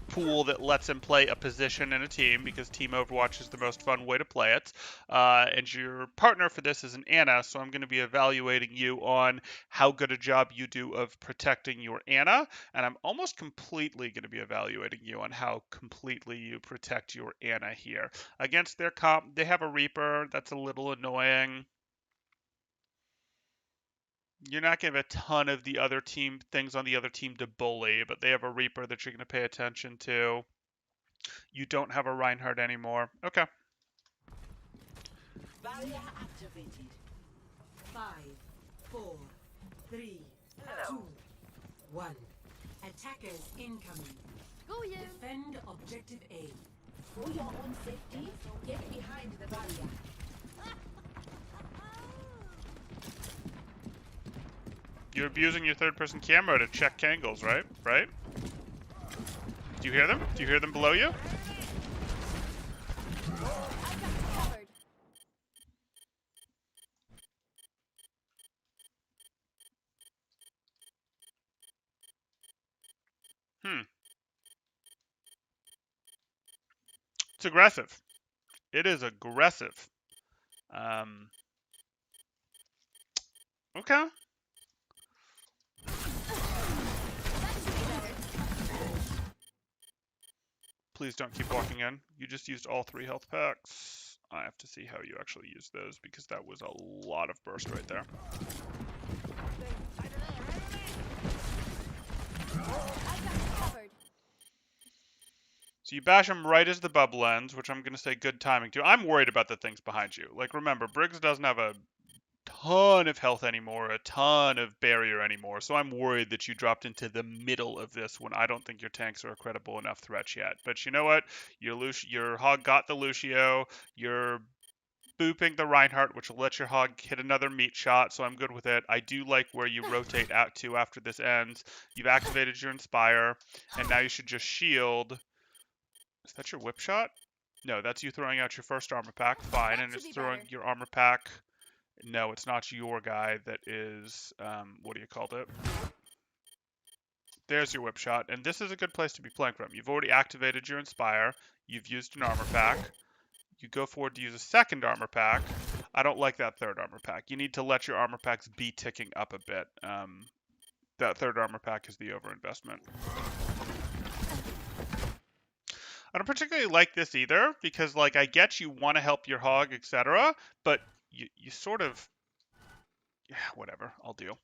pool that lets him play a position in a team, because Team Overwatch is the most fun way to play it. And your partner for this is an Ana, so I'm going to be evaluating you on how good a job you do of protecting your Ana, and I'm almost completely going to be evaluating you on how completely you protect your Ana here. Against their comp, they have a Reaper. That's a little annoying. You're not going to have a ton of the other team things on the other team to bully, but they have a Reaper that you're going to pay attention to. You don't have a Reinhardt anymore. Okay. Barrier activated. 5, 4, 3, 2, 1. Attackers incoming. Go you. Defend objective A. For your own safety, get behind the barrier. You're abusing your third-person camera to check Kangles, right? Right? Do you hear them? Do you hear them below you? It's aggressive. It is aggressive. Okay. Please don't keep walking in. You just used all 3 health packs. I have to see how you actually use those, because that was a lot of burst right there. So you bash him right as the bubble ends, which I'm going to say good timing too. I'm worried about the things behind you. Like, remember, Briggs doesn't have a ton of health anymore, a ton of barrier anymore, so I'm worried that you dropped into the middle of this when I don't think your tanks are a credible enough threat yet. But you know what? Your Hog got the Lucio, you're booping the Reinhardt, which will let your Hog hit another meat shot, so I'm good with it. I do like where you rotate out to after this ends. You've activated your Inspire, and now you should just shield. Is that your whip shot? No, that's you throwing out your first armor pack. Fine, and it's throwing your armor pack. No, it's not your guy. That is, what do you call it? There's your whip shot, and this is a good place to be playing from. You've already activated your Inspire. You've used an armor pack. You go forward to use a second armor pack. I don't like that third armor pack. You need to let your armor packs be ticking up a bit. That third armor pack is the overinvestment. don't particularly like this either, because, like, I get you want to help your hog, etc., but you sort of... Yeah, whatever. I'll deal.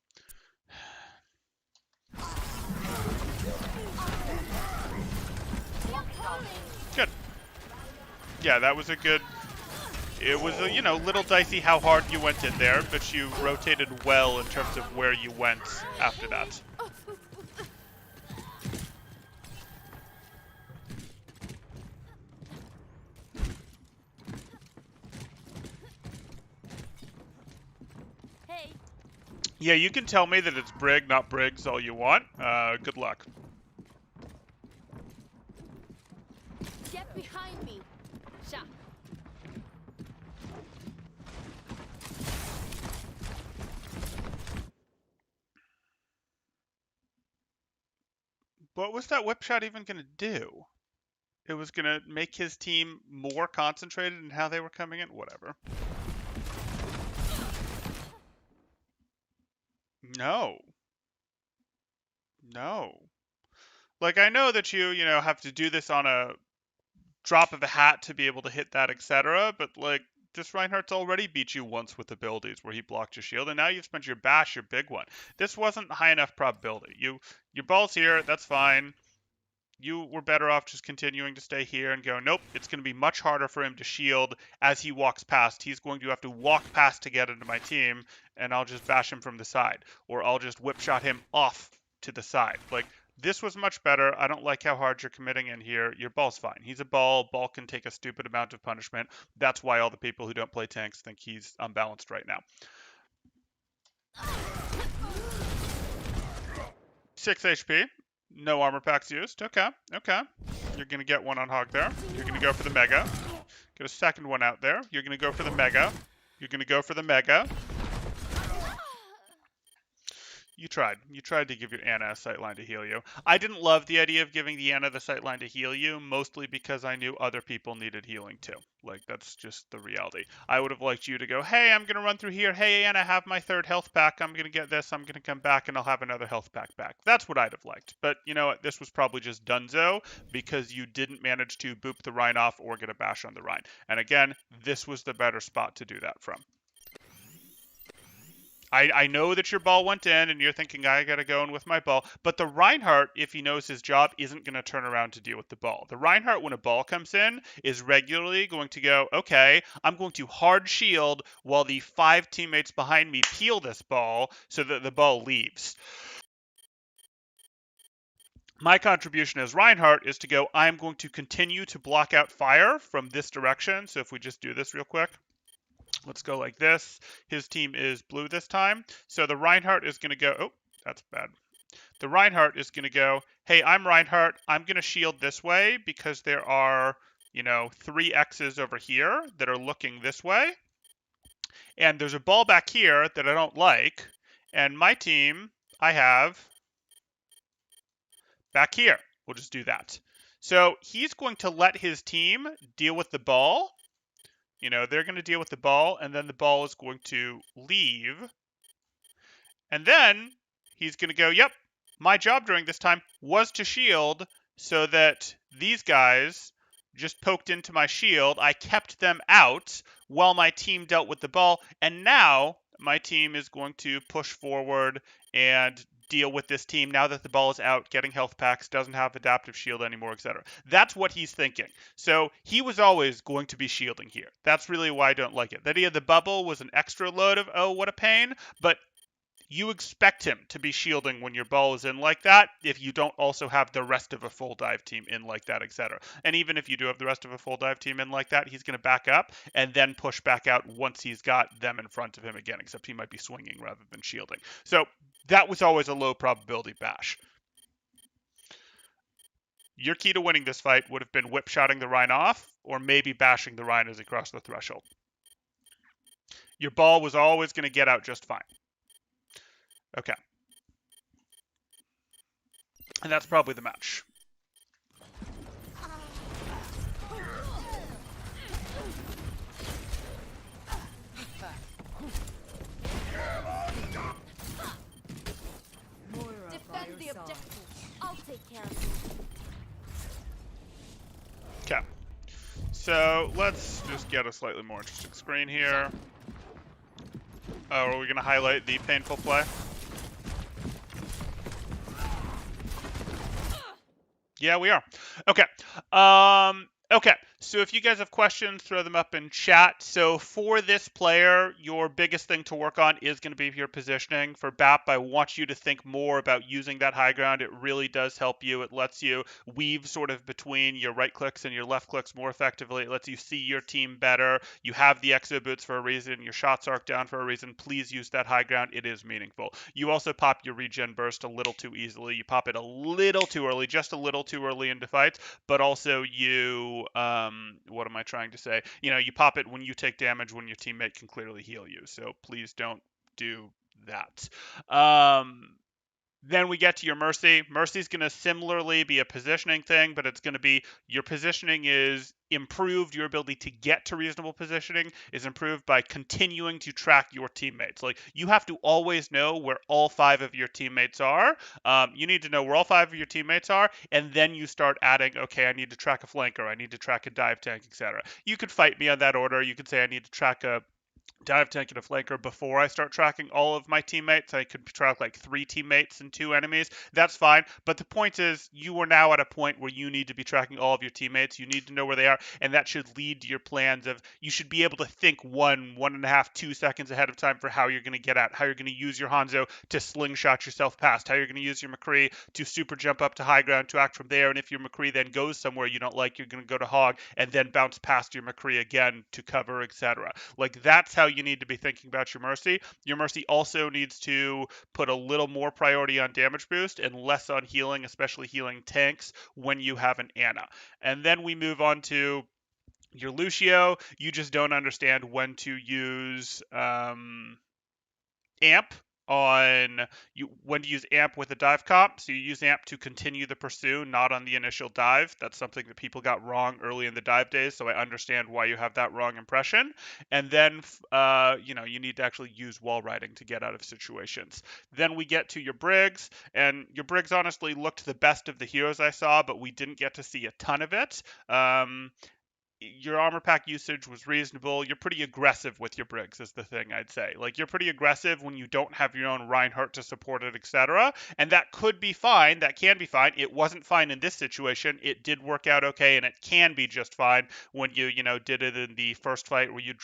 Good. Yeah, that was a good... It was a, you know, little dicey how hard you went in there, but you rotated well in terms of where you went after that. Hey, Yeah, you can tell me that it's Brig, not Briggs, all you want. Good luck. get behind me. Sha. What was that whip shot even going to do? It was going to make his team more concentrated in how they were coming in? Whatever. No. No. Like, I know that you know, have to do this on a drop of a hat to be able to hit that, etc., but, like, this Reinhardt's already beat you once with abilities where he blocked your shield, and now you've spent your bash, your big one. This wasn't high enough probability. Your ball's here, that's fine. You were better off just continuing to stay here and go, nope, it's going to be much harder for him to shield as he walks past. He's going to have to walk past to get into my team, and I'll just bash him from the side. Or I'll just whip shot him off to the side. Like, this was much better. I don't like how hard you're committing in here. Your ball's fine. He's a ball. Ball can take a stupid amount of punishment. That's why all the people who don't play tanks think he's unbalanced right now. 6 HP. No armor packs used. Okay, okay. You're going to get one on Hog there. You're going to go for the Mega. Get a second one out there. You're going to go for the Mega. You're going to go for the Mega. You tried. You tried to give your Ana a sightline to heal you. I didn't love the idea of giving the Ana the sightline to heal you, mostly because I knew other people needed healing too. Like, that's just the reality. I would have liked you to go, hey, I'm going to run through here. Hey, Ana, have my third health pack. I'm going to get this. I'm going to come back, and I'll have another health pack back. That's what I'd have liked. But you know what? This was probably just dunzo because you didn't manage to boop the Rhine off or get a bash on the Rhine. And again, this was the better spot to do that from. I know that your ball went in and you're thinking, I got to go in with my ball. But the Reinhardt, if he knows his job, isn't going to turn around to deal with the ball. The Reinhardt, when a ball comes in, is regularly going to go, okay, I'm going to hard shield while the 5 teammates behind me peel this ball so that the ball leaves. My contribution as Reinhardt is to go, I'm going to continue to block out fire from this direction. So if we just do this real quick. Let's go like this. His team is blue this time. So the Reinhardt is going to go, oh, that's bad. The Reinhardt is going to go, hey, I'm Reinhardt. I'm going to shield this way because there are, you know, 3 X's over here that are looking this way. And there's a ball back here that I don't like. And my team, I have back here. We'll just do that. So he's going to let his team deal with the ball. You know, they're going to deal with the ball, and then the ball is going to leave. And then he's going to go, yep, my job during this time was to shield so that these guys just poked into my shield. I kept them out while my team dealt with the ball. And now my team is going to push forward and deal with this team now that the ball is out, getting health packs, doesn't have adaptive shield anymore, etc. That's what he's thinking. So he was always going to be shielding here. That's really why I don't like it. The idea of the bubble was an extra load of, oh, what a pain, but you expect him to be shielding when your ball is in like that if you don't also have the rest of a full dive team in like that, etc. And even if you do have the rest of a full dive team in like that, he's going to back up and then push back out once he's got them in front of him again, except he might be swinging rather than shielding. So that was always a low probability bash. Your key to winning this fight would have been whip-shotting the Rhine off or maybe bashing the Rhine as he crossed the threshold. Your ball was always going to get out just fine. Okay. And that's probably the match. Defend the objective. I'll take care of you. Okay. So let's just get a slightly more interesting screen here. Oh, are we going to highlight the painful play? Yeah, we are. Okay. Okay. So if you guys have questions, throw them up in chat. So for this player, your biggest thing to work on is going to be your positioning. For BAP, I want you to think more about using that high ground. It really does help you. It lets you weave sort of between your right clicks and your left clicks more effectively. It lets you see your team better. You have the exo boots for a reason. Your shots arc down for a reason. Please use that high ground. It is meaningful. You also pop your regen burst a little too easily. You pop it a little too early, just a little too early into fights, but also you what am I trying to say? You pop it when you take damage when your teammate can clearly heal you. So please don't do that. Then we get to your Mercy. Mercy's going to similarly be a positioning thing, but it's going to be your positioning is improved. Your ability to get to reasonable positioning is improved by continuing to track your teammates. Like, you have to always know where all 5 of your teammates are. You need to know where all 5 of your teammates are, and then you start adding, okay, I need to track a flanker, I need to track a dive tank, etc. You could fight me on that order. You could say I need to track a dive tank and a flanker before I start tracking all of my teammates. I could track like 3 teammates and 2 enemies. That's fine. But the point is, you are now at a point where you need to be tracking all of your teammates. You need to know where they are, and that should lead to your plans of, you should be able to think 1.5, 2 seconds ahead of time for how you're going to get out, how you're going to use your Hanzo to slingshot yourself past, how you're going to use your McCree to super jump up to high ground to act from there. And if your McCree then goes somewhere you don't like, you're going to go to Hog and then bounce past your McCree again to cover, etc. Like, that's how you need to be thinking about your Mercy. Your Mercy also needs to put a little more priority on damage boost and less on healing, especially healing tanks when you have an Ana. And then we move on to your Lucio. You just don't understand when to use amp when to use amp with a dive comp. So you use amp to continue the pursue, not on the initial dive. That's something that people got wrong early in the dive days, so I understand why you have that wrong impression. And then you need to actually use wall riding to get out of situations. Then we get to your Briggs, and your Briggs honestly looked the best of the heroes I saw, but we didn't get to see a ton of it. Your armor pack usage was reasonable. You're pretty aggressive with your Briggs is the thing I'd say. Like, you're pretty aggressive when you don't have your own Reinhardt to support it, etc. And that could be fine. That can be fine. It wasn't fine in this situation. It did work out okay, and it can be just fine when you did it in the first fight where you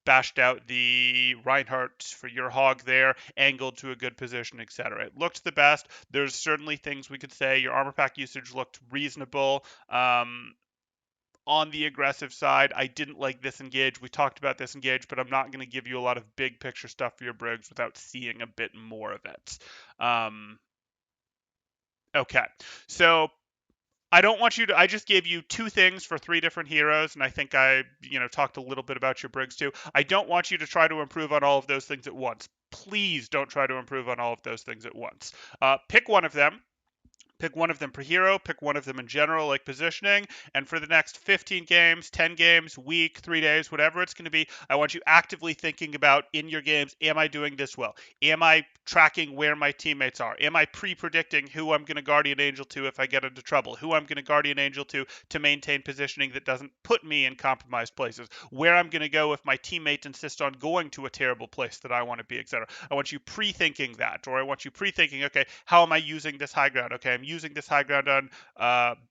bashed out the Reinhardt for your Hog there, angled to a good position, etc. It looked the best. There's certainly things we could say. Your armor pack usage looked reasonable. On the aggressive side, I didn't like this engage. We talked about this engage, but I'm not going to give you a lot of big picture stuff for your Briggs without seeing a bit more of it. Okay, so I just gave you 2 things for 3 different heroes, and I think I, talked a little bit about your Briggs too. I don't want you to try to improve on all of those things at once. Please don't try to improve on all of those things at once. Pick one of them. Pick one of them per hero, pick one of them in general, like positioning, and for the next 15 games, 10 games, week, 3 days, whatever it's going to be, I want you actively thinking about in your games, am I doing this well? Am I tracking where my teammates are? Am I pre-predicting who I'm going to Guardian Angel to if I get into trouble? Who I'm going to Guardian Angel to maintain positioning that doesn't put me in compromised places? Where I'm going to go if my teammates insist on going to a terrible place that I want to be, etc. I want you pre-thinking that, or I want you pre-thinking, okay, how am I using this high ground? Okay, I'm using this high ground on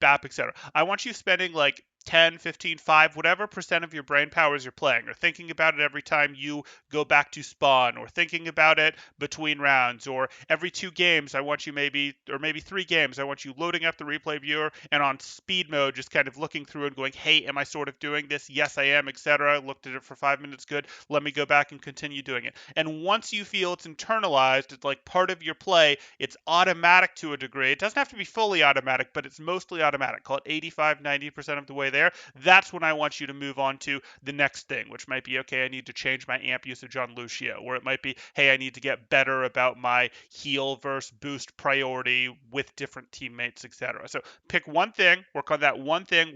BAP, etc. I want you spending like 10, 15, 5, whatever percent of your brain power as you're playing, or thinking about it every time you go back to spawn, or thinking about it between rounds, or every 2 games, I want you maybe 3 games, I want you loading up the replay viewer and on speed mode, just kind of looking through and going, hey, am I sort of doing this? Yes, I am, etc. Looked at it for 5 minutes, good. Let me go back and continue doing it. And once you feel it's internalized, it's like part of your play, it's automatic to a degree. It doesn't have to be fully automatic, but it's mostly automatic. Call it 85, 90% of the way there. That's when I want you to move on to the next thing, which might be, okay, I need to change my amp usage on Lucio, or it might be, hey, I need to get better about my heal versus boost priority with different teammates, etc. So pick one thing, work on that one thing,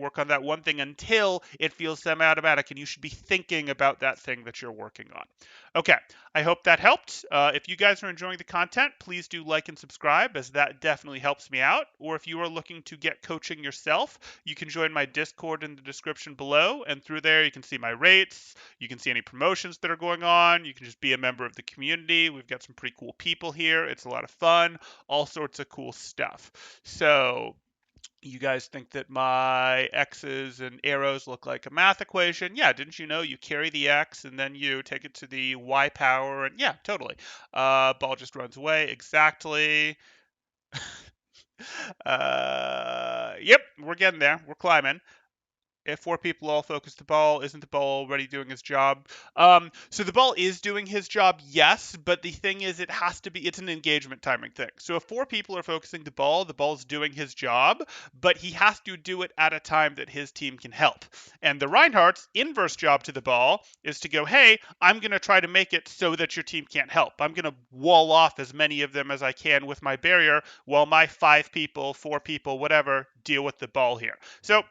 until it feels semi-automatic, and you should be thinking about that thing that you're working on. Okay, I hope that helped. If you guys are enjoying the content, please do like and subscribe, as that definitely helps me out. Or if you are looking to get coaching yourself, you can join my Discord Discord in the description below, and through there you can see my rates, you can see any promotions that are going on, you can just be a member of the community. We've got some pretty cool people here. It's a lot of fun, all sorts of cool stuff. So you guys think that my X's and arrows look like a math equation? Yeah, didn't you know you carry the X and then you take it to the Y power? And yeah, totally. Ball just runs away. Exactly. Yep, we're getting there. We're climbing. If 4 people all focus the ball, isn't the ball already doing his job? So the ball is doing his job, yes, but the thing is it's an engagement timing thing. So if 4 people are focusing the ball's doing his job, but he has to do it at a time that his team can help. And the Reinhardt's inverse job to the ball is to go, hey, I'm going to try to make it so that your team can't help. I'm going to wall off as many of them as I can with my barrier while my 5 people, 4 people, whatever, deal with the ball here. So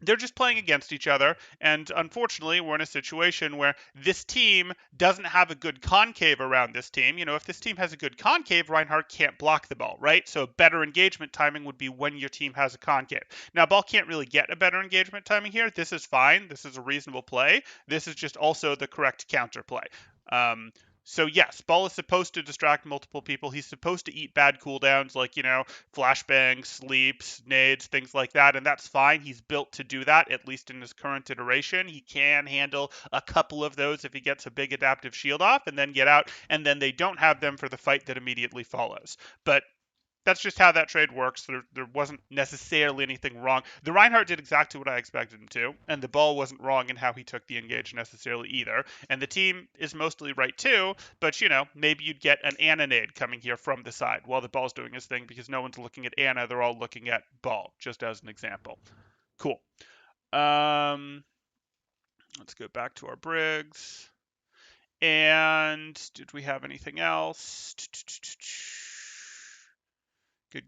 they're just playing against each other, and unfortunately, we're in a situation where this team doesn't have a good concave around this team. You know, if this team has a good concave, Reinhardt can't block the ball, right? So better engagement timing would be when your team has a concave. Now, ball can't really get a better engagement timing here. This is fine. This is a reasonable play. This is just also the correct counter play. So yes, ball is supposed to distract multiple people. He's supposed to eat bad cooldowns like, flashbangs, sleeps, nades, things like that, and that's fine. He's built to do that, at least in his current iteration. He can handle a couple of those if he gets a big adaptive shield off and then get out, and then they don't have them for the fight that immediately follows. But that's just how that trade works. There wasn't necessarily anything wrong. The Reinhardt did exactly what I expected him to, and the ball wasn't wrong in how he took the engage necessarily either. And the team is mostly right too, but maybe you'd get an Ana nade coming here from the side while the ball's doing his thing because no one's looking at Ana, they're all looking at ball, just as an example. Cool. Let's go back to our Briggs. And did we have anything else?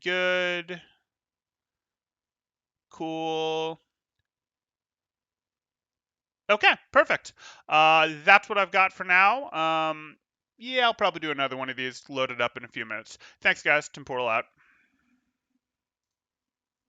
Good. Cool. Okay, perfect. That's what I've got for now. Yeah, I'll probably do another one of these loaded up in a few minutes. Thanks, guys. Temporal out.